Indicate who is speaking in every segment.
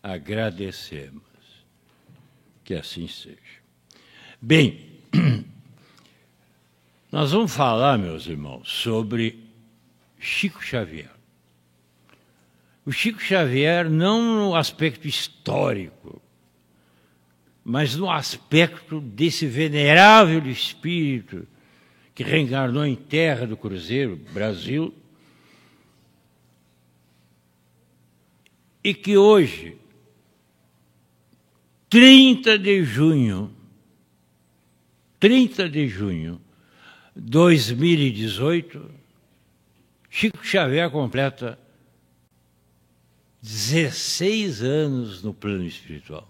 Speaker 1: agradecemos. Que assim seja. Bem, nós vamos falar, meus irmãos, sobre Chico Xavier. O Chico Xavier não no aspecto histórico, mas no aspecto desse venerável espírito que reencarnou em terra do Cruzeiro, Brasil, e que hoje, 30 de junho de 2018, Chico Xavier completa 16 anos no plano espiritual.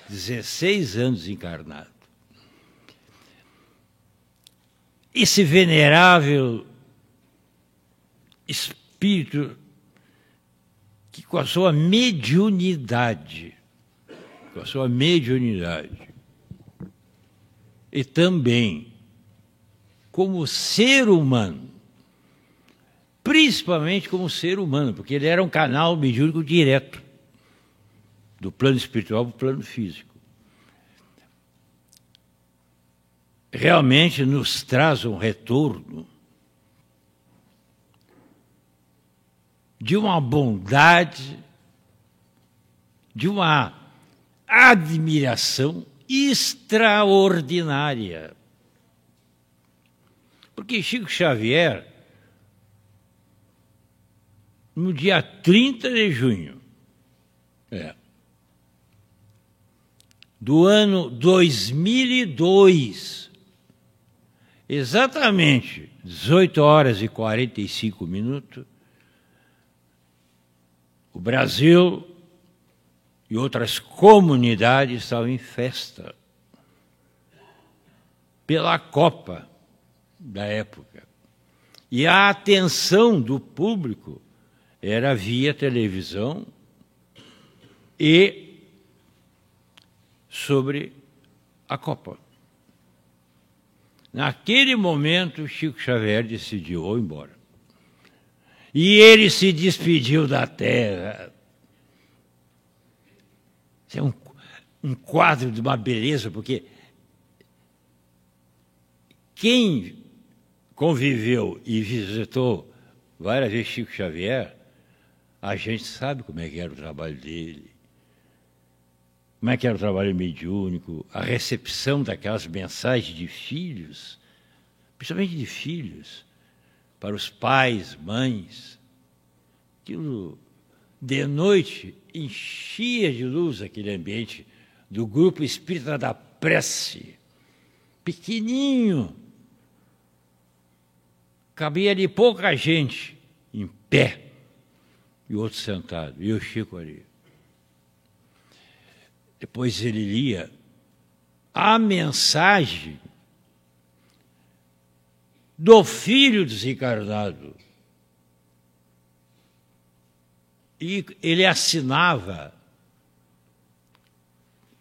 Speaker 1: 16 anos encarnado. Esse venerável espírito que com a sua mediunidade, e também como ser humano, principalmente como ser humano, porque ele era um canal mediúnico direto, do plano espiritual para o plano físico. Realmente nos traz um retorno de uma bondade, de uma admiração extraordinária. Porque Chico Xavier, no dia 30 de junho do ano 2002, exatamente 18 horas e 45 minutos, o Brasil e outras comunidades estavam em festa pela Copa da época. E a atenção do público era via televisão e sobre a Copa. Naquele momento, Chico Xavier decidiu ir embora. E ele se despediu da Terra. Isso é um quadro de uma beleza, porque quem conviveu e visitou várias vezes Chico Xavier, a gente sabe como é que era o trabalho dele, como é que era o trabalho mediúnico, a recepção daquelas mensagens de filhos, principalmente de filhos, para os pais, mães. Aquilo, de noite, enchia de luz aquele ambiente do grupo espírita da prece, pequenininho, cabia ali pouca gente em pé e outro sentado, e o Chico ali. Depois ele lia a mensagem do filho desencarnado. E ele assinava,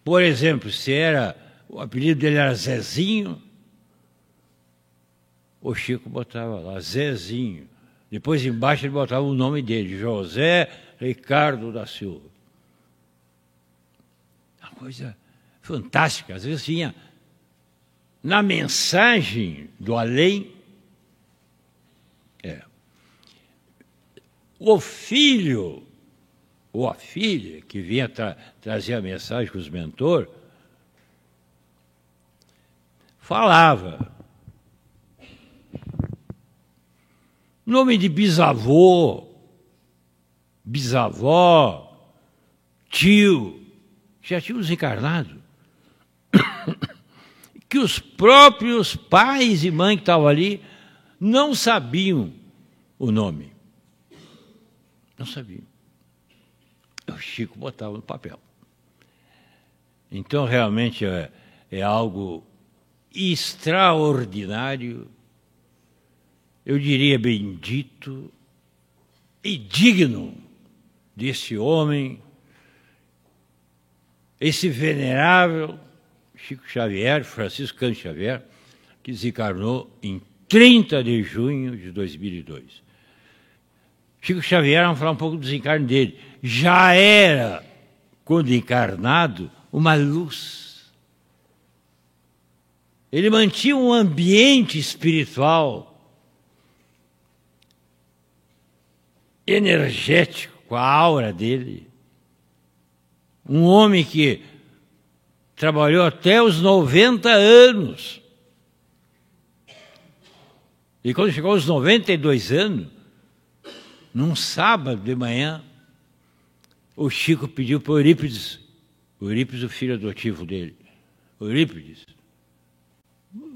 Speaker 1: por exemplo, se era, o apelido dele era Zezinho, o Chico botava lá, Zezinho. Depois embaixo ele botava o nome dele, José Ricardo da Silva. Uma coisa fantástica. Às vezes tinha, na mensagem do além, o filho ou a filha que vinha trazer a mensagem com os mentores, falava nome de bisavô, bisavó, tio, já tinham desencarnado, que os próprios pais e mães que estavam ali não sabiam o nome. Não sabiam. O Chico botava no papel. Então, realmente, é algo extraordinário, eu diria bendito e digno desse homem, esse venerável Chico Xavier, Francisco Cândido Xavier, que desencarnou em 30 de junho de 2002. Chico Xavier, vamos falar um pouco do desencarne dele, já era, quando encarnado, uma luz. Ele mantinha um ambiente espiritual energético, com a aura dele. Um homem que trabalhou até os 90 anos. E quando chegou aos 92 anos, num sábado de manhã, o Chico pediu para o Eurípides, o filho adotivo dele, Eurípides,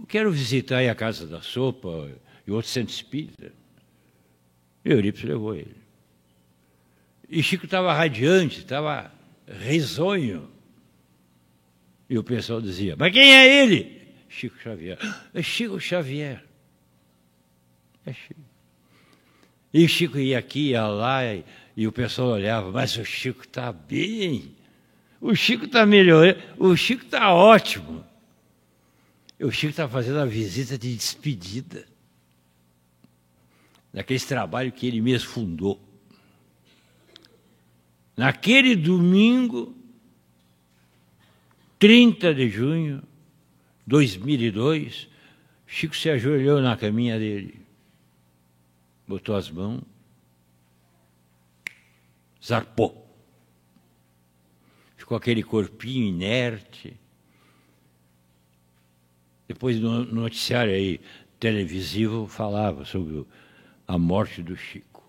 Speaker 1: quero visitar aí a Casa da Sopa e outro centro espírita. E o Eurípides levou ele. E Chico estava radiante, estava risonho. E o pessoal dizia, mas quem é ele? Chico Xavier. É Chico Xavier. É Chico. E Chico ia aqui, ia lá, e o pessoal olhava, mas o Chico está bem. O Chico está melhorando. O Chico está ótimo. O Chico está fazendo a visita de despedida daquele trabalho que ele mesmo fundou. Naquele domingo, 30 de junho de 2002, Chico se ajoelhou na caminha dele, botou as mãos, zarpou. Ficou aquele corpinho inerte. Depois no noticiário aí, televisivo falava sobre a morte do Chico.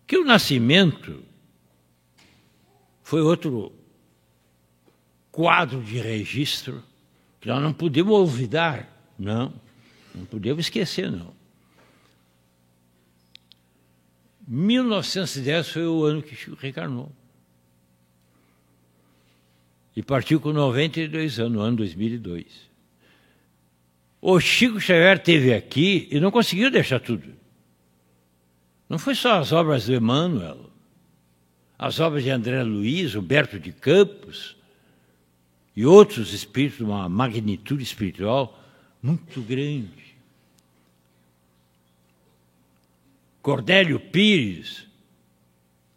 Speaker 1: Que o nascimento foi outro quadro de registro que nós não podemos olvidar, não podemos esquecer, não. 1910 foi o ano que Chico reencarnou. E partiu com 92 anos, no ano 2002. O Chico Xavier esteve aqui e não conseguiu deixar tudo. Não foi só as obras do Emmanuel, as obras de André Luiz, Humberto de Campos e outros espíritos de uma magnitude espiritual muito grande. Cordélio Pires,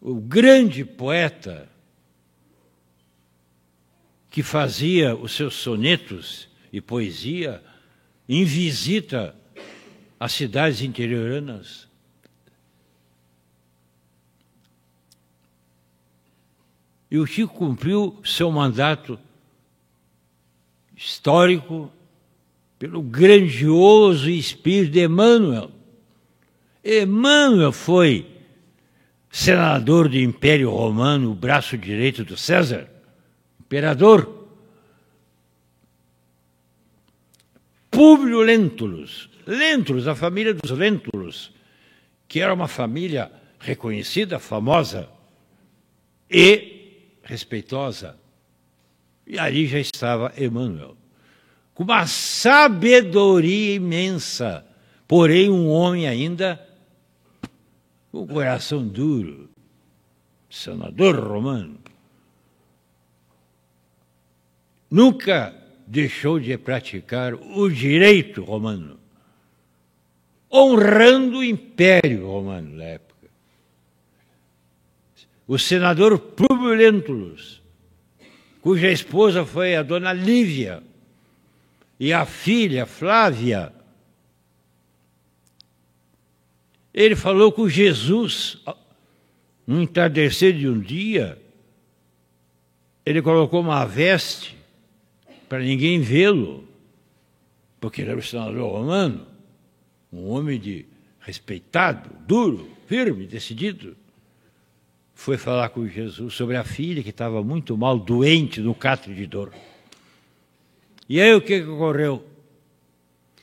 Speaker 1: o grande poeta que fazia os seus sonetos e poesia em visita às cidades interioranas. E o Chico cumpriu seu mandato histórico pelo grandioso espírito de Emmanuel. Emmanuel foi senador do Império Romano, o braço direito do César, imperador. Públio Lentulus, a família dos Lentulus, que era uma família reconhecida, famosa e respeitosa. E ali já estava Emmanuel, com uma sabedoria imensa, porém um homem ainda com o coração duro, senador romano. Nunca deixou de praticar o direito romano, honrando o Império Romano na época. O senador Públio Lentulus, cuja esposa foi a dona Lívia, e a filha Flávia, ele falou com Jesus, no entardecer de um dia, ele colocou uma veste para ninguém vê-lo, porque ele era o senador romano, um homem respeitado, duro, firme, decidido. Foi falar com Jesus sobre a filha que estava muito mal, doente, no catre de dor. E aí o que ocorreu?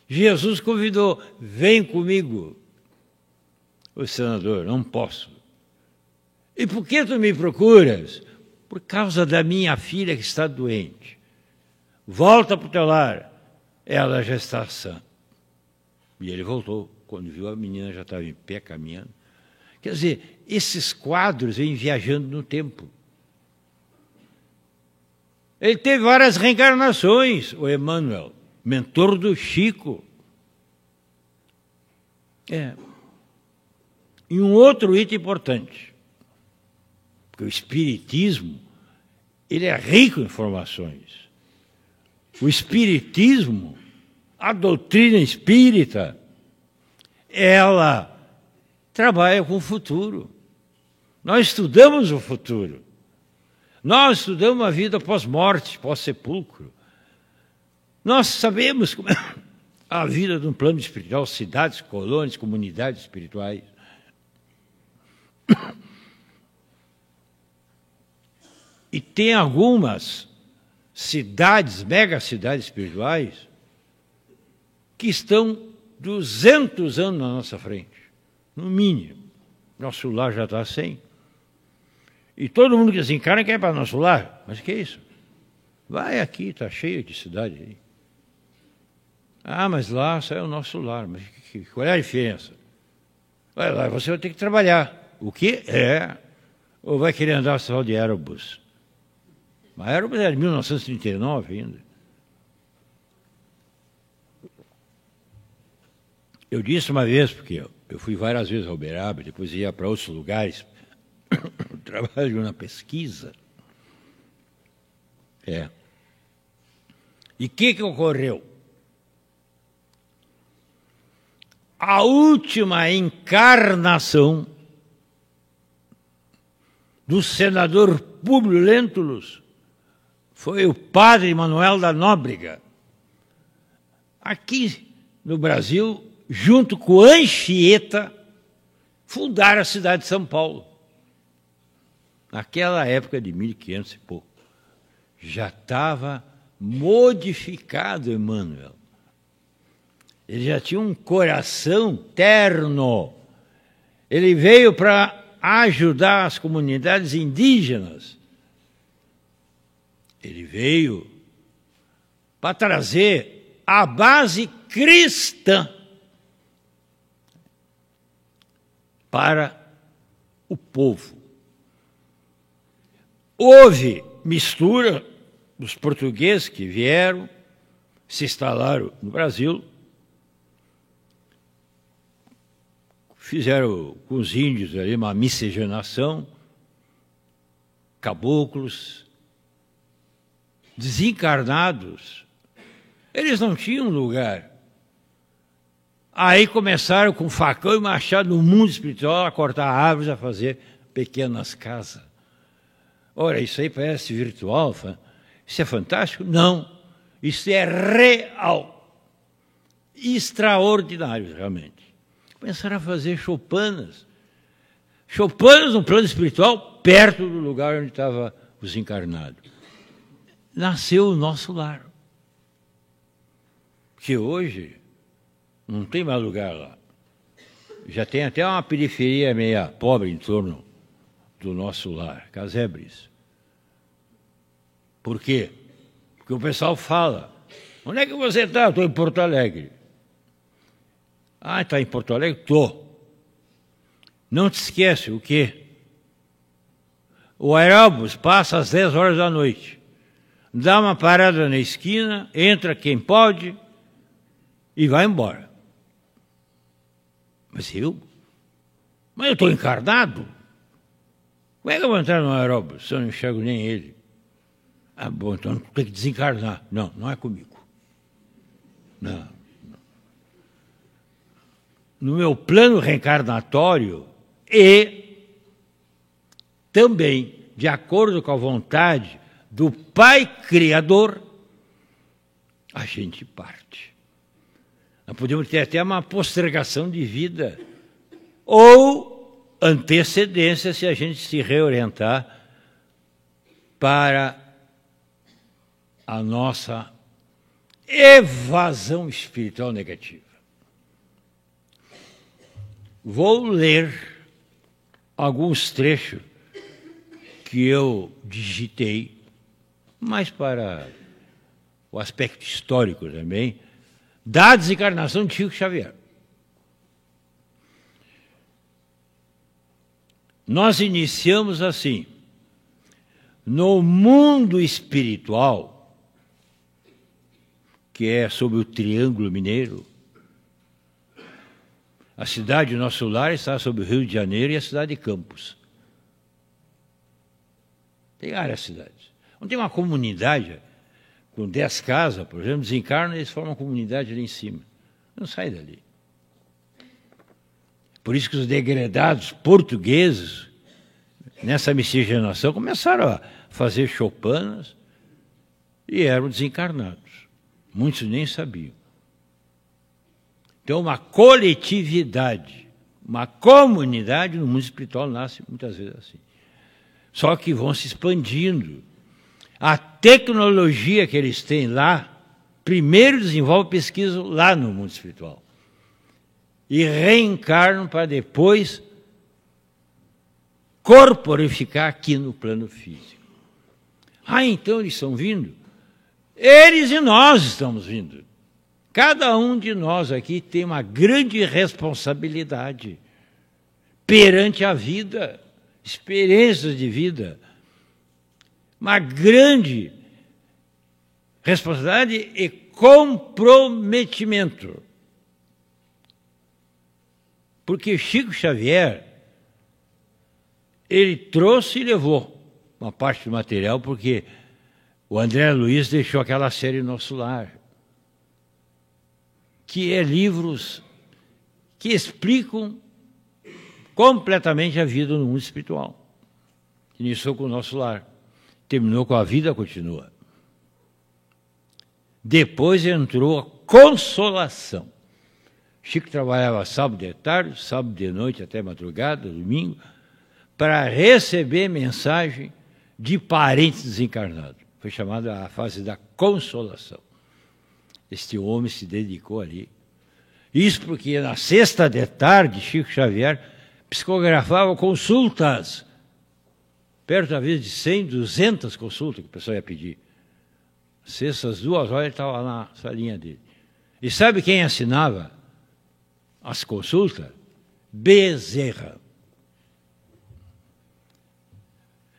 Speaker 1: Jesus convidou, vem comigo. O senador, não posso. E por que tu me procuras? Por causa da minha filha que está doente. Volta para o teu lar, ela já está sã. E ele voltou, quando viu a menina já estava em pé, caminhando. Quer dizer, esses quadros vêm viajando no tempo. Ele teve várias reencarnações, o Emmanuel, mentor do Chico. E um outro item importante, porque o Espiritismo ele é rico em informações. O Espiritismo, a doutrina espírita, ela trabalha com o futuro. Nós estudamos o futuro. Nós estudamos a vida pós-morte, pós-sepulcro. Nós sabemos como é a vida de um plano espiritual, cidades, colônias, comunidades espirituais. E tem algumas cidades, megacidades espirituais, que estão 200 anos na nossa frente, no mínimo. Nosso lar já está a 100. E todo mundo que desencarna quer ir para nosso lar. Mas que é isso? Vai aqui, está cheio de cidade aí. Ah, mas lá só é o nosso lar. Mas qual é a diferença? Vai lá, você vai ter que trabalhar. O quê? Ou vai querer andar só de aerobus? Mas aerobus é de 1939 ainda. Eu disse uma vez, porque eu fui várias vezes ao Uberaba, depois ia para outros lugares, trabalho na pesquisa. E o que ocorreu? A última encarnação do senador Públio Lentulus foi o padre Manuel da Nóbrega. Aqui no Brasil, junto com Anchieta, fundaram a cidade de São Paulo. Naquela época de 1500 e pouco. Já estava modificado Emmanuel. Ele já tinha um coração terno. Ele veio para ajudar as comunidades indígenas. Ele veio para trazer a base cristã para o povo. Houve mistura dos portugueses que vieram, se instalaram no Brasil, fizeram com os índios ali uma miscigenação, caboclos, desencarnados, eles não tinham lugar. Aí começaram com facão e machado no mundo espiritual a cortar árvores, a fazer pequenas casas. Ora, isso aí parece virtual, isso é fantástico? Não, isso é real, extraordinário realmente. Começaram a fazer choupanas no plano espiritual, perto do lugar onde estavam os encarnados. Nasceu o nosso lar, que hoje não tem mais lugar lá. Já tem até uma periferia meia pobre em torno do nosso lar, Casebres. Por quê? Porque o pessoal fala, onde é que você está? Estou em Porto Alegre. Ah, está em Porto Alegre? Estou. Não te esquece, o quê? O aeróbus passa às 10 horas da noite. Dá uma parada na esquina, entra quem pode e vai embora. Mas eu estou encarnado. Como é que eu vou entrar no aeróbus se eu não enxergo nem ele? Ah, bom, então tem que desencarnar. Não, não é comigo. Não. No meu plano reencarnatório e também de acordo com a vontade do Pai Criador, a gente parte. Nós podemos ter até uma postergação de vida ou antecedência se a gente se reorientar para a nossa evasão espiritual negativa. Vou ler alguns trechos que eu digitei, mas para o aspecto histórico também, da desencarnação de Chico Xavier. Nós iniciamos assim, no mundo espiritual, que é sob o Triângulo Mineiro, A cidade, o nosso lar, está sobre o Rio de Janeiro e a cidade de Campos. Tem várias cidades. Onde tem uma comunidade, com 10 casas, por exemplo, desencarnam e eles formam uma comunidade ali em cima. Não sai dali. Por isso que os degredados portugueses, nessa miscigenação, começaram a fazer choupanas e eram desencarnados. Muitos nem sabiam. Então, uma coletividade, uma comunidade no mundo espiritual nasce muitas vezes assim. Só que vão se expandindo. A tecnologia que eles têm lá, primeiro desenvolve pesquisa lá no mundo espiritual. E reencarnam para depois corporificar aqui no plano físico. Ah, então eles estão vindo? Eles e nós estamos vindo. Cada um de nós aqui tem uma grande responsabilidade perante a vida, experiências de vida. Uma grande responsabilidade e comprometimento. Porque Chico Xavier, ele trouxe e levou uma parte do material, porque o André Luiz deixou aquela série Nosso Lar, que é livros que explicam completamente a vida no mundo espiritual. Iniciou com o Nosso Lar, terminou com A Vida Continua. Depois entrou a Consolação. Chico trabalhava sábado de tarde, sábado de noite até madrugada, domingo, para receber mensagem de parentes desencarnados. Foi chamada a fase da consolação. Este homem se dedicou ali. Isso porque na sexta de tarde, Chico Xavier psicografava consultas. Perto, às vezes, de 100, 200 consultas que o pessoal ia pedir. Sextas, 2 horas, ele estava lá na salinha dele. E sabe quem assinava as consultas? Bezerra.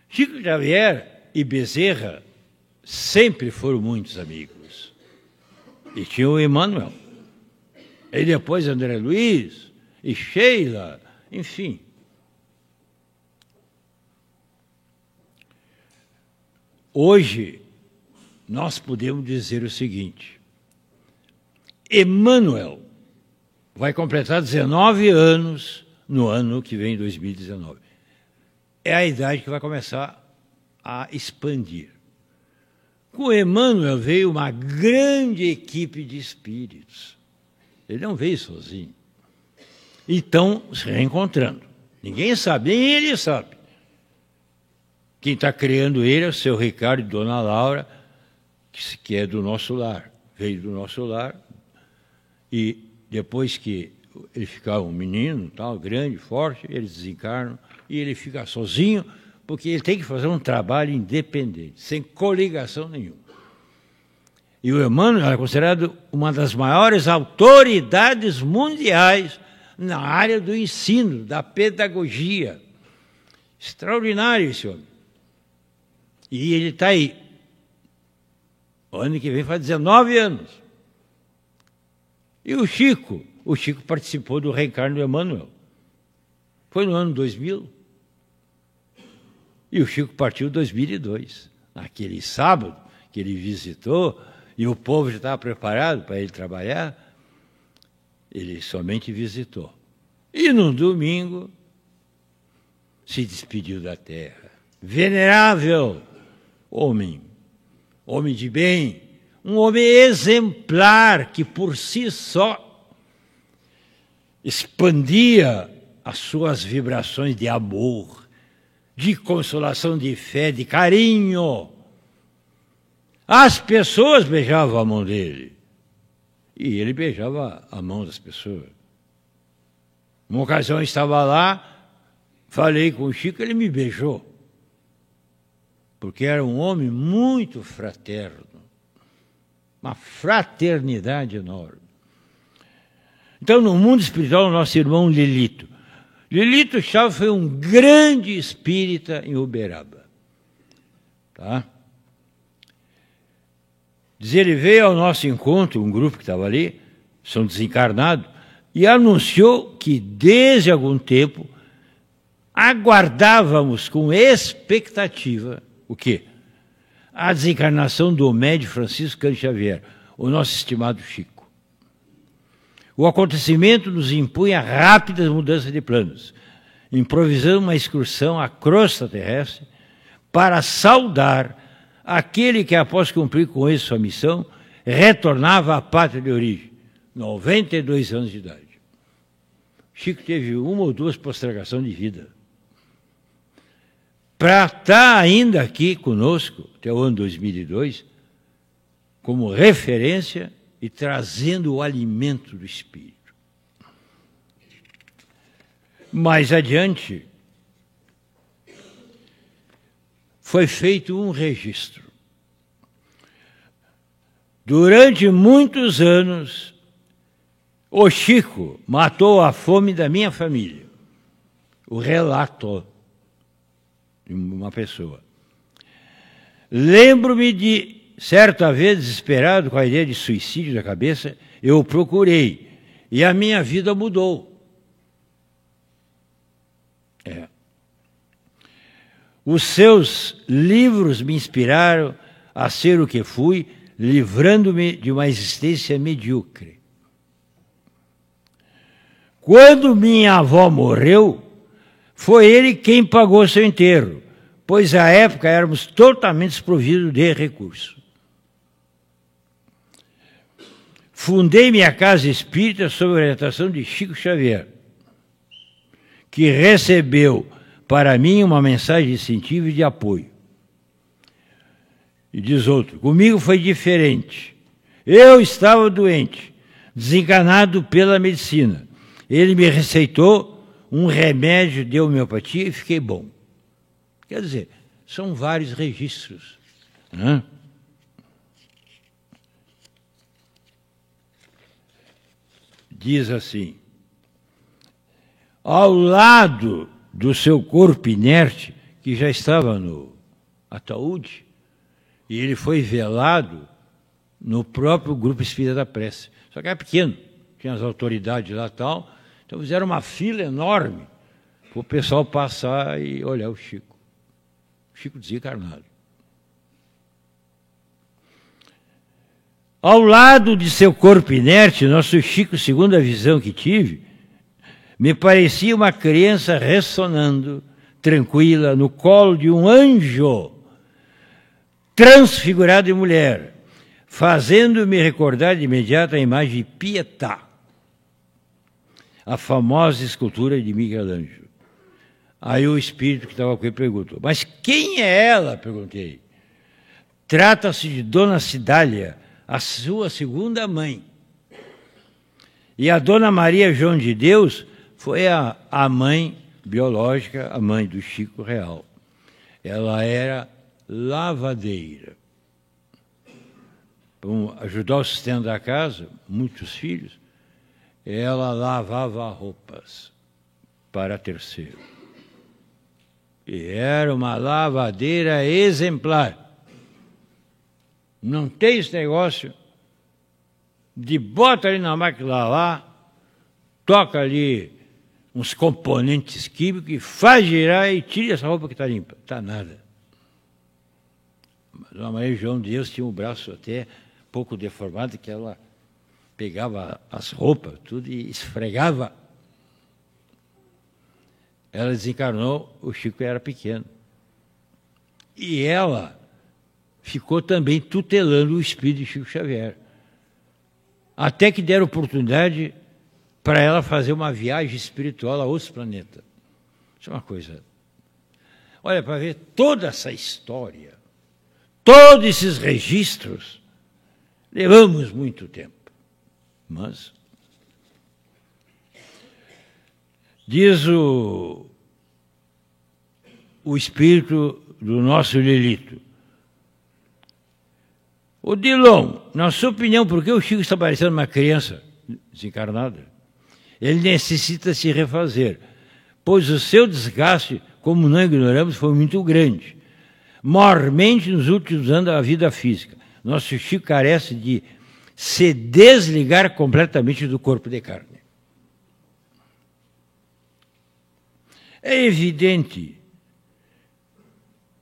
Speaker 1: Chico Xavier e Bezerra sempre foram muitos amigos. E tinha o Emmanuel. E depois André Luiz, e Sheila, enfim. Hoje, nós podemos dizer o seguinte: Emmanuel vai completar 19 anos no ano que vem, 2019. É a idade que vai começar a expandir. Com Emmanuel veio uma grande equipe de espíritos. Ele não veio sozinho. E estão se reencontrando. Ninguém sabe, nem ele sabe. Quem está criando ele é o seu Ricardo e Dona Laura, que é do Nosso Lar. Veio do Nosso Lar. E depois que ele ficar um menino, tal, grande, forte, eles desencarnam e ele fica sozinho, porque ele tem que fazer um trabalho independente, sem coligação nenhuma. E o Emmanuel é considerado uma das maiores autoridades mundiais na área do ensino, da pedagogia. Extraordinário esse homem. E ele está aí. O ano que vem faz 19 anos. E o Chico participou do reencarno do Emmanuel. Foi no ano 2000. E o Chico partiu em 2002. Naquele sábado que ele visitou, e o povo já estava preparado para ele trabalhar, ele somente visitou. E no domingo, se despediu da terra. Venerável homem, homem de bem, um homem exemplar que por si só expandia as suas vibrações de amor, de consolação, de fé, de carinho. As pessoas beijavam a mão dele e ele beijava a mão das pessoas. Uma ocasião eu estava lá, falei com o Chico, ele me beijou, porque era um homem muito fraterno, uma fraternidade enorme. Então, no mundo espiritual, o nosso irmão Lilito Chaves foi um grande espírita em Uberaba. Tá? Diz, ele veio ao nosso encontro, um grupo que estava ali, são desencarnados, e anunciou que, desde algum tempo, aguardávamos com expectativa o quê? A desencarnação do médium Francisco Cândido Xavier, o nosso estimado Chico. O acontecimento nos impunha rápidas mudanças de planos, improvisando uma excursão à crosta terrestre para saudar aquele que, após cumprir com isso sua missão, retornava à pátria de origem, 92 anos de idade. Chico teve uma ou duas postergações de vida. Para estar ainda aqui conosco, até o ano 2002, como referência e trazendo o alimento do espírito. Mais adiante, foi feito um registro. Durante muitos anos, o Chico matou a fome da minha família. O relato de uma pessoa. Lembro-me de, certa vez, desesperado com a ideia de suicídio na cabeça, eu o procurei e a minha vida mudou. Os seus livros me inspiraram a ser o que fui, livrando-me de uma existência medíocre. Quando minha avó morreu, foi ele quem pagou seu enterro, pois à época éramos totalmente desprovidos de recursos. Fundei minha casa espírita sob a orientação de Chico Xavier, que recebeu para mim uma mensagem de incentivo e de apoio. E diz outro, comigo foi diferente. Eu estava doente, desenganado pela medicina. Ele me receitou um remédio de homeopatia e fiquei bom. Quer dizer, são vários registros. Né? Diz assim, ao lado do seu corpo inerte, que já estava no ataúde, e ele foi velado no próprio Grupo Espírita da Prece. Só que era pequeno, tinha as autoridades lá e tal, então fizeram uma fila enorme para o pessoal passar e olhar o Chico. O Chico desencarnado. Ao lado de seu corpo inerte, nosso Chico, segundo a visão que tive, me parecia uma criança ressonando, tranquila, no colo de um anjo, transfigurado em mulher, fazendo-me recordar de imediato a imagem de Pietà, a famosa escultura de Michelangelo. Aí o espírito que estava com ele perguntou, mas quem é ela? Perguntei. Trata-se de Dona Cidália, a sua segunda mãe. E a Dona Maria João de Deus foi a mãe biológica, a mãe do Chico Real. Ela era lavadeira. Para ajudar o sustento da casa, muitos filhos, ela lavava roupas para terceiro. E era uma lavadeira exemplar. Não tem esse negócio de bota ali na máquina lavar, toca ali uns componentes químicos e faz girar e tira essa roupa que está limpa. Está nada. Mas a Maria João de Deus tinha um braço até pouco deformado, que ela pegava as roupas, tudo e esfregava. Ela desencarnou, o Chico era pequeno. E ela ficou também tutelando o espírito de Chico Xavier. Até que deram oportunidade para ela fazer uma viagem espiritual a outros planetas. Isso é uma coisa. Olha, para ver toda essa história, todos esses registros, levamos muito tempo. Mas diz o espírito do nosso Lilito, o Dilon, na sua opinião, por que o Chico está parecendo uma criança desencarnada? Ele necessita se refazer, pois o seu desgaste, como não ignoramos, foi muito grande. Maiormente nos últimos anos da vida física. Nosso Chico carece de se desligar completamente do corpo de carne. É evidente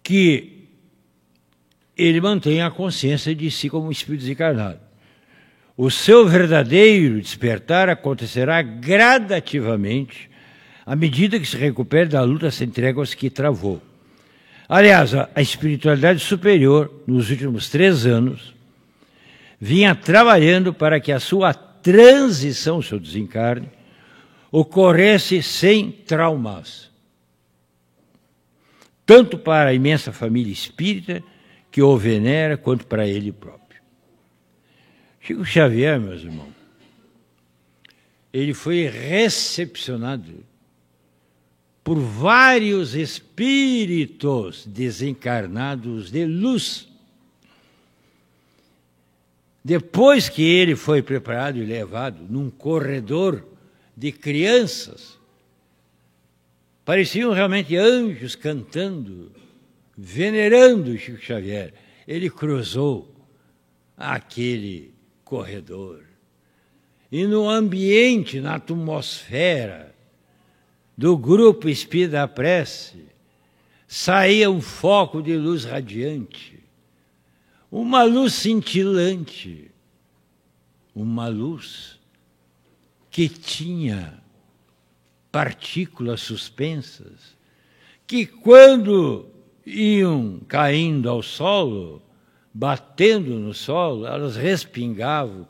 Speaker 1: que ele mantém a consciência de si como um espírito desencarnado. O seu verdadeiro despertar acontecerá gradativamente à medida que se recupere da luta sem tréguas que travou. Aliás, a espiritualidade superior, nos últimos 3 anos, vinha trabalhando para que a sua transição, o seu desencarne, ocorresse sem traumas. Tanto para a imensa família espírita que o venera, quanto para ele próprio. Chico Xavier, meus irmãos, ele foi recepcionado por vários espíritos desencarnados de luz. Depois que ele foi preparado e levado num corredor de crianças, pareciam realmente anjos cantando, venerando Chico Xavier. Ele cruzou aquele corredor e no ambiente, na atmosfera do grupo Espírita da Prece, saía um foco de luz radiante, uma luz cintilante, uma luz que tinha partículas suspensas, que quando iam caindo ao solo, batendo no solo, elas respingavam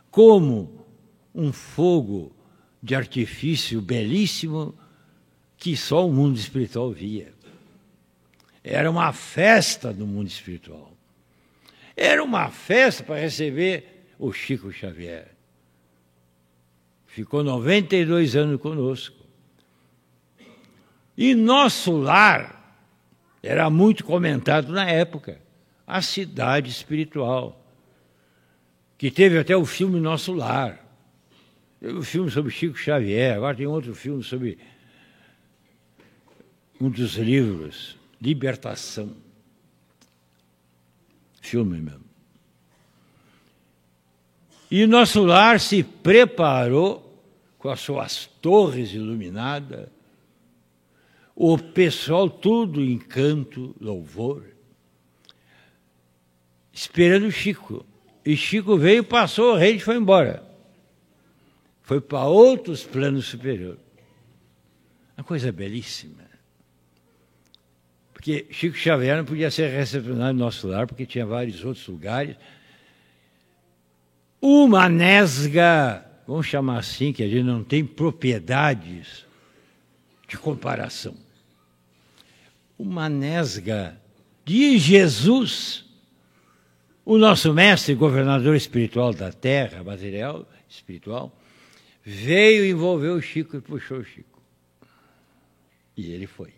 Speaker 1: como um fogo de artifício belíssimo que só o mundo espiritual via. Era uma festa do mundo espiritual. Era uma festa para receber o Chico Xavier. Ficou 92 anos conosco. E nosso lar era muito comentado na época. A cidade espiritual, que teve até o filme Nosso Lar. Teve um filme sobre Chico Xavier, agora tem outro filme sobre um dos livros, Libertação. Filme mesmo. E Nosso Lar se preparou com as suas torres iluminadas, o pessoal tudo em canto, louvor, esperando o Chico. E Chico veio, passou, o rei foi embora. Foi para outros planos superiores. Uma coisa belíssima. Porque Chico Xavier não podia ser recepcionado no Nosso Lar, porque tinha vários outros lugares. Uma nesga, vamos chamar assim, que a gente não tem propriedades de comparação. Uma nesga de Jesus, o nosso mestre, governador espiritual da terra, material, espiritual, veio envolver o Chico e puxou o Chico. E ele foi.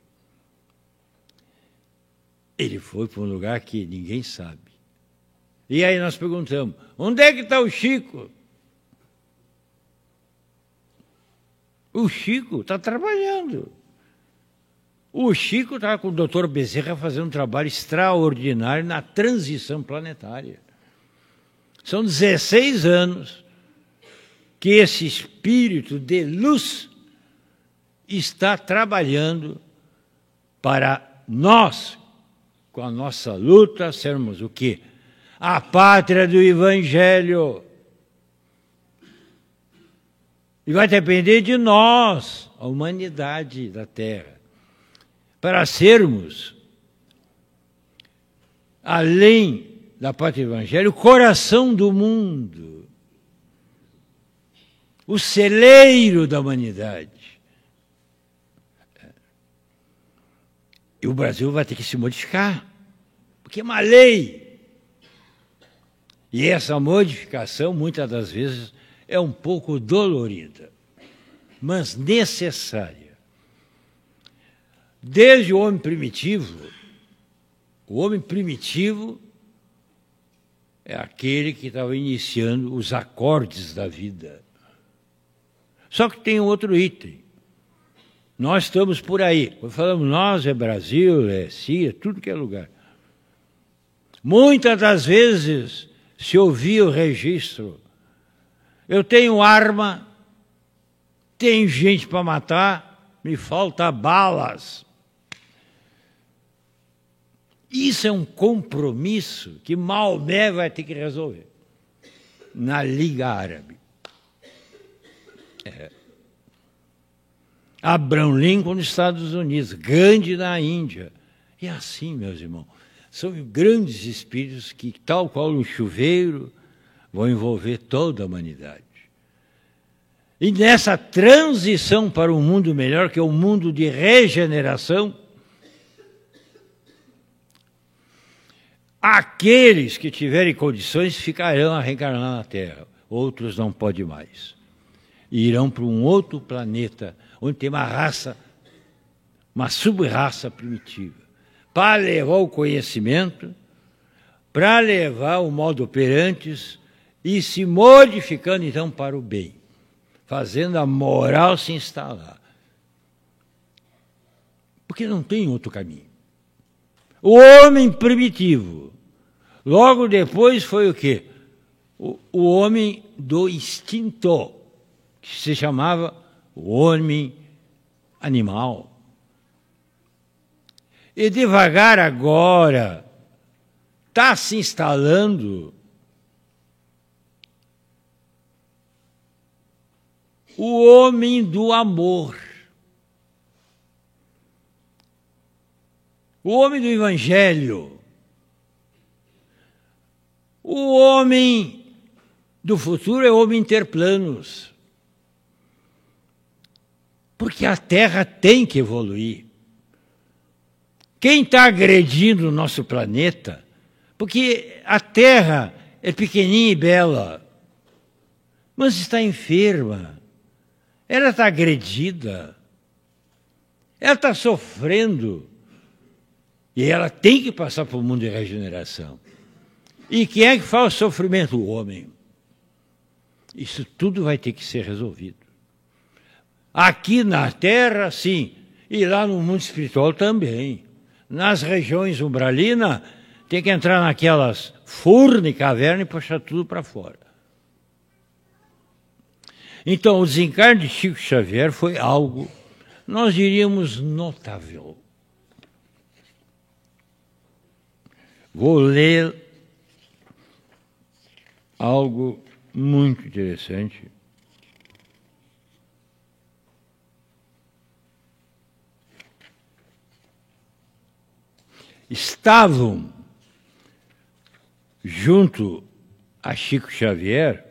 Speaker 1: Ele foi para um lugar que ninguém sabe. E aí nós perguntamos, onde é que está o Chico? O Chico está trabalhando. O Chico está com o doutor Bezerra fazendo um trabalho extraordinário na transição planetária. São 16 anos que esse espírito de luz está trabalhando para nós, com a nossa luta, sermos o quê? A pátria do Evangelho. E vai depender de nós, a humanidade da Terra, para sermos, além da pátria do Evangelho, o coração do mundo, o celeiro da humanidade. E o Brasil vai ter que se modificar, porque é uma lei. E essa modificação, muitas das vezes, é um pouco dolorida, mas necessária. Desde o homem primitivo é aquele que estava iniciando os acordes da vida. Só que tem outro item. Nós estamos por aí. Quando falamos nós, é Brasil, é Síria, tudo que é lugar. Muitas das vezes se ouvia o registro. Eu tenho arma, tenho gente para matar, me falta balas. Isso é um compromisso que Maomé vai ter que resolver na Liga Árabe. Abraham Lincoln nos Estados Unidos, Gandhi na Índia. E assim, meus irmãos, são grandes espíritos que, tal qual um chuveiro, vão envolver toda a humanidade. E nessa transição para um mundo melhor, que é um mundo de regeneração, aqueles que tiverem condições ficarão a reencarnar na Terra, outros não podem mais. E irão para um outro planeta, onde tem uma raça, uma sub-raça primitiva, para levar o conhecimento, para levar o modo operantes e se modificando então para o bem, fazendo a moral se instalar. Porque não tem outro caminho. O homem primitivo, logo depois foi o quê? O homem do instinto, que se chamava o homem animal. E devagar agora está se instalando o homem do amor. O homem do Evangelho. O homem do futuro é o homem interplanos. Porque a Terra tem que evoluir. Quem está agredindo o nosso planeta, porque a Terra é pequenininha e bela, mas está enferma, ela está agredida, ela está sofrendo, e ela tem que passar para o mundo de regeneração. E quem é que faz o sofrimento? O homem. Isso tudo vai ter que ser resolvido. Aqui na Terra, sim, e lá no mundo espiritual também. Nas regiões umbralinas, tem que entrar naquelas furnas e cavernas e puxar tudo para fora. Então, o desencarne de Chico Xavier foi algo, nós diríamos, notável. Vou ler algo muito interessante. Estavam junto a Chico Xavier,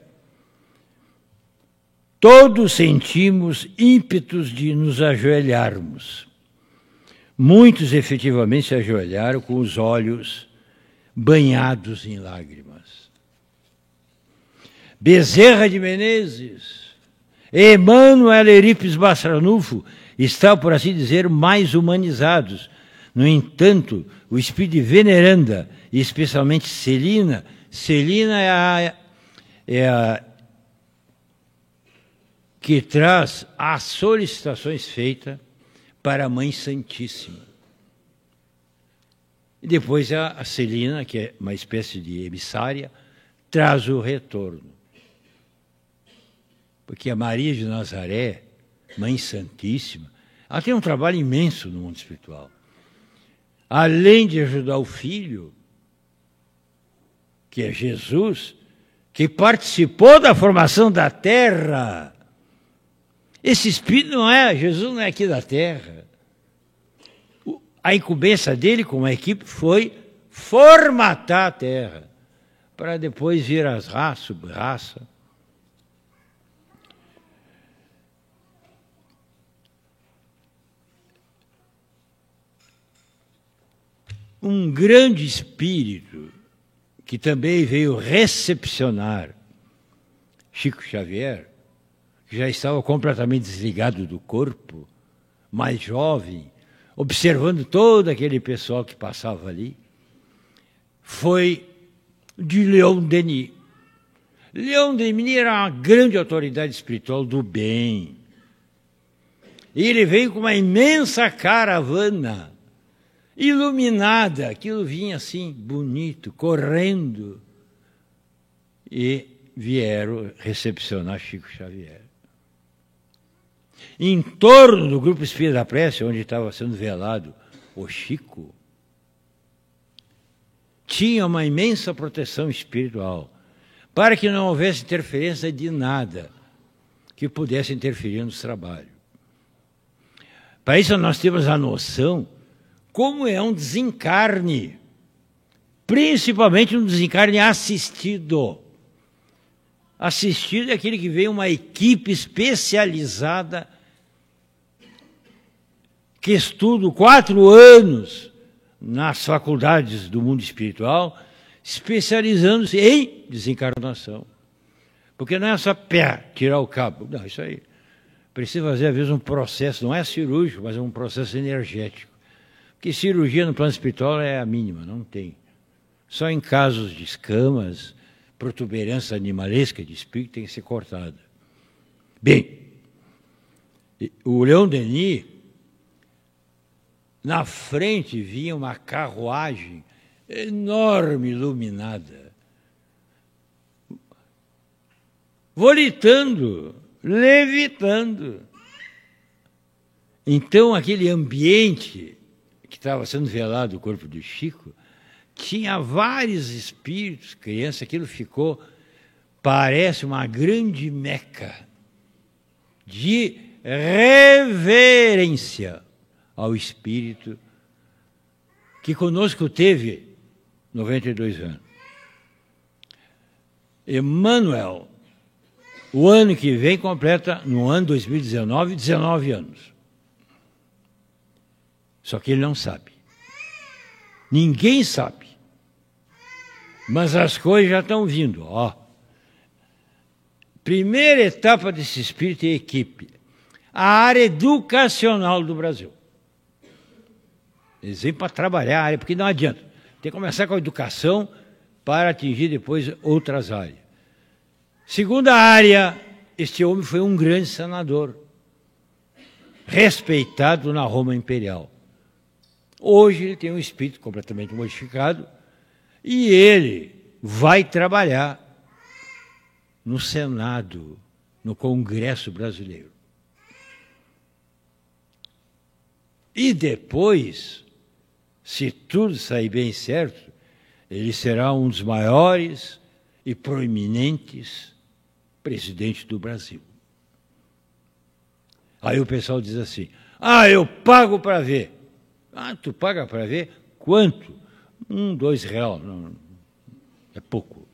Speaker 1: todos sentimos ímpetos de nos ajoelharmos. Muitos efetivamente se ajoelharam com os olhos banhados em lágrimas. Bezerra de Menezes, Emmanuel Eurípides Barçanufo estão, por assim dizer, mais humanizados. No entanto, o espírito de Veneranda, e especialmente Celina é a que traz as solicitações feitas para a Mãe Santíssima. E depois a Celina, que é uma espécie de emissária, traz o retorno. Porque a Maria de Nazaré, Mãe Santíssima, ela tem um trabalho imenso no mundo espiritual. Além de ajudar o Filho, que é Jesus, que participou da formação da Terra. Esse Espírito não é, Jesus não é aqui da Terra. A incumbência dele com a equipe foi formatar a Terra, para depois vir as raças, sub-raça. Um grande espírito que também veio recepcionar Chico Xavier, que já estava completamente desligado do corpo, mais jovem, observando todo aquele pessoal que passava ali, foi de Leon Denis. Leon Denis era uma grande autoridade espiritual do bem. E ele veio com uma imensa caravana iluminada, aquilo vinha assim, bonito, correndo, e vieram recepcionar Chico Xavier. Em torno do Grupo Espírita da Prece, onde estava sendo velado o Chico, tinha uma imensa proteção espiritual, para que não houvesse interferência de nada que pudesse interferir nos trabalhos. Para isso nós temos a noção como é um desencarne, principalmente um desencarne assistido. Assistido é aquele que vem uma equipe especializada que estuda 4 anos nas faculdades do mundo espiritual, especializando-se em desencarnação. Porque não é só tirar o cabo. Não, isso aí. Precisa fazer, às vezes, um processo, não é cirúrgico, mas é um processo energético. Porque cirurgia no plano espiritual é a mínima, não tem. Só em casos de escamas, protuberância animalesca de espírito tem que ser cortada. Bem, o Leon Denis, na frente vinha uma carruagem enorme, iluminada, volitando, levitando. Então, aquele ambiente que estava sendo velado o corpo do Chico, tinha vários espíritos, crianças, aquilo ficou, parece uma grande meca de reverência ao espírito que conosco teve 92 anos. Emmanuel, o ano que vem, completa, no ano 2019, 19 anos. Só que ele não sabe. Ninguém sabe. Mas as coisas já estão vindo. Ó. Primeira etapa desse espírito é a equipe. A área educacional do Brasil. Eles vêm para trabalhar a área, porque não adianta. Tem que começar com a educação para atingir depois outras áreas. Segunda área, este homem foi um grande senador, respeitado na Roma Imperial. Hoje ele tem um espírito completamente modificado e ele vai trabalhar no Senado, no Congresso Brasileiro. E depois, se tudo sair bem certo, ele será um dos maiores e proeminentes presidentes do Brasil. Aí o pessoal diz assim, eu pago para ver. Tu paga para ver? Quanto? R$2. Não, é pouco.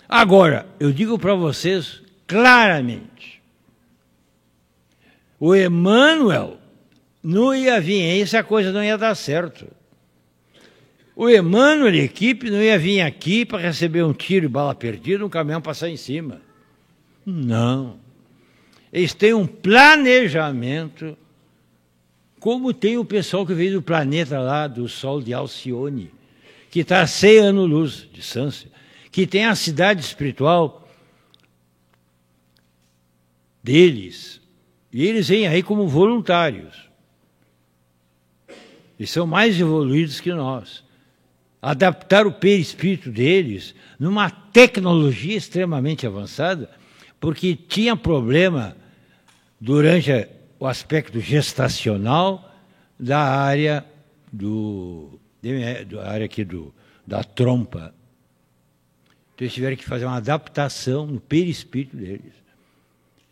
Speaker 1: Agora, eu digo para vocês claramente, o Emmanuel não ia vir aí se a coisa não ia dar certo. O Emmanuel e a equipe não ia vir aqui para receber um tiro e bala perdida, um caminhão passar em cima. Não. Eles têm um planejamento, como tem o pessoal que veio do planeta lá, do Sol de Alcione, que está a 100 anos-luz de distância, que tem a cidade espiritual deles, e eles vêm aí como voluntários. Eles são mais evoluídos que nós. Adaptar o perispírito deles numa tecnologia extremamente avançada, porque tinha problema durante o aspecto gestacional da área da trompa. Então eles tiveram que fazer uma adaptação no perispírito deles.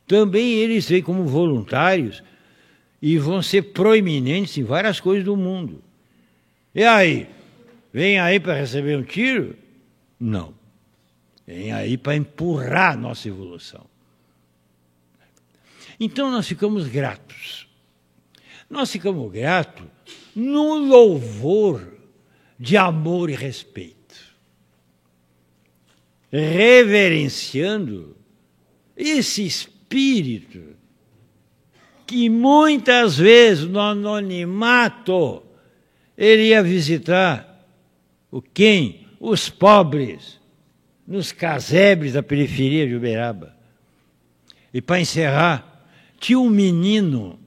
Speaker 1: Também eles vêm como voluntários e vão ser proeminentes em várias coisas do mundo. E aí? Vem aí para receber um tiro? Não. Vem aí para empurrar a nossa evolução. Então nós ficamos gratos. Nós ficamos gratos no louvor de amor e respeito. Reverenciando esse espírito que muitas vezes no anonimato ele ia visitar os pobres, nos casebres da periferia de Uberaba. E para encerrar, tinha um menino,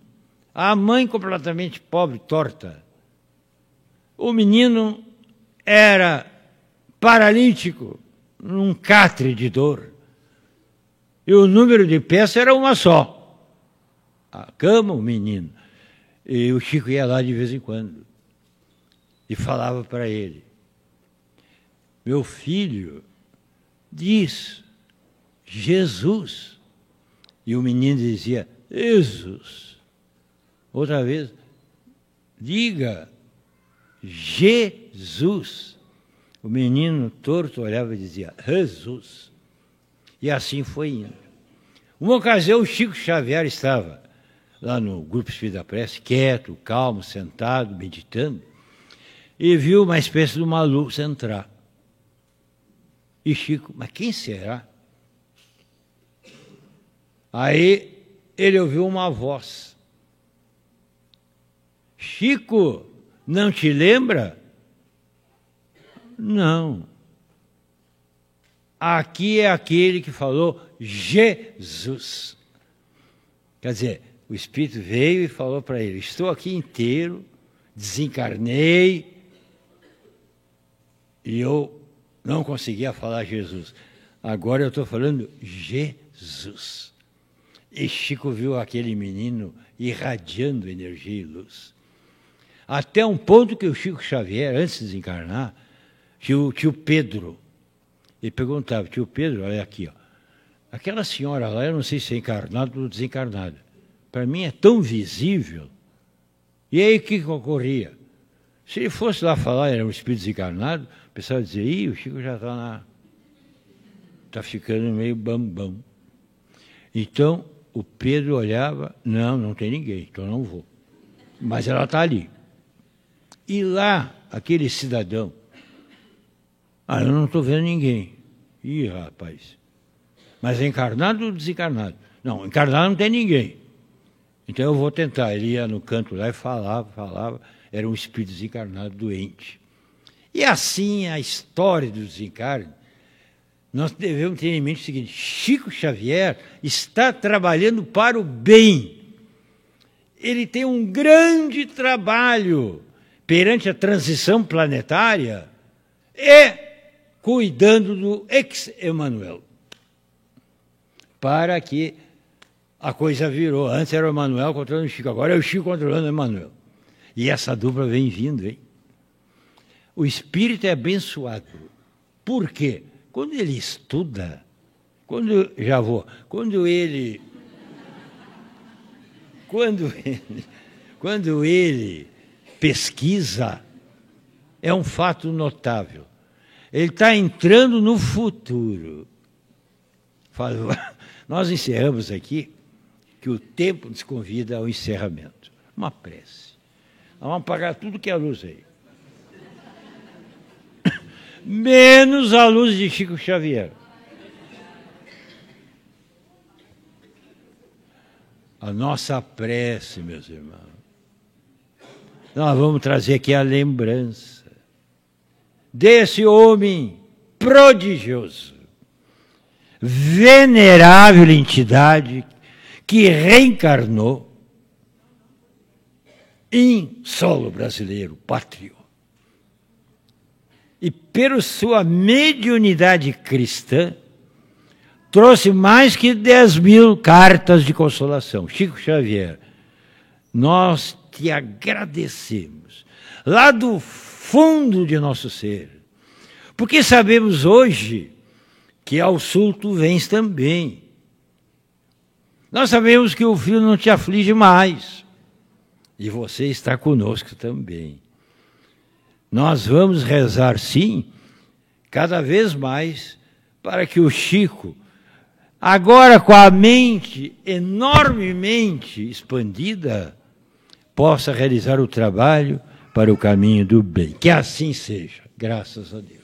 Speaker 1: a mãe completamente pobre, torta. O menino era paralítico, num catre de dor. E o número de peças era uma só. a cama, o menino. E o Chico ia lá de vez em quando e falava para ele: meu filho, diz Jesus. E o menino dizia: Jesus. Outra vez, diga Jesus. O menino torto olhava e dizia: Jesus. E assim foi indo. Uma ocasião, o Chico Xavier estava lá no Grupo Espírita da Prece, quieto, calmo, sentado, meditando, e viu uma espécie de uma luz entrar. E Chico: mas quem será? Aí ele ouviu uma voz: Chico, não te lembra? Não. Aqui é aquele que falou Jesus. Quer dizer, o Espírito veio e falou para ele: estou aqui inteiro, desencarnei, e eu não conseguia falar Jesus. Agora eu estou falando Jesus. E Chico viu aquele menino irradiando energia e luz. Até um ponto que o Chico Xavier, antes de desencarnar, tio Pedro, ele perguntava: tio Pedro, olha aqui, ó, aquela senhora lá, eu não sei se é encarnada ou desencarnada, para mim é tão visível. E aí o que ocorria? Se ele fosse lá falar, era um espírito desencarnado, o pessoal dizia: ih, o Chico já está ficando meio bambão. Então o Pedro olhava: não tem ninguém, então não vou. Mas ela está ali. E lá, aquele cidadão: eu não estou vendo ninguém. Ih, rapaz. Mas é encarnado ou desencarnado? Não, encarnado não tem ninguém. Então eu vou tentar. Ele ia no canto lá e falava. Era um espírito desencarnado doente. E assim a história do desencarne, nós devemos ter em mente o seguinte: Chico Xavier está trabalhando para o bem. Ele tem um grande trabalho perante a transição planetária e cuidando do ex-Emmanuel, para que a coisa virou. Antes era o Emmanuel controlando o Chico, agora é o Chico controlando o Emmanuel. E essa dupla vem vindo, hein? O espírito é abençoado. Por quê? Quando ele estuda, quando ele pesquisa, é um fato notável. Ele está entrando no futuro. Nós encerramos aqui, que o tempo nos convida ao encerramento. Uma prece. Vamos apagar tudo que é luz aí. Menos a luz de Chico Xavier. A nossa prece, meus irmãos. Nós vamos trazer aqui a lembrança desse homem prodigioso, venerável entidade que reencarnou em solo brasileiro, pátrio. E pela sua mediunidade cristã, trouxe mais que 10.000 cartas de consolação. Chico Xavier, nós te agradecemos, lá do fundo de nosso ser, porque sabemos hoje que ao sul tu vens também. Nós sabemos que o frio não te aflige mais, e você está conosco também. Nós vamos rezar, sim, cada vez mais, para que o Chico, agora com a mente enormemente expandida, possa realizar o trabalho para o caminho do bem. Que assim seja, graças a Deus.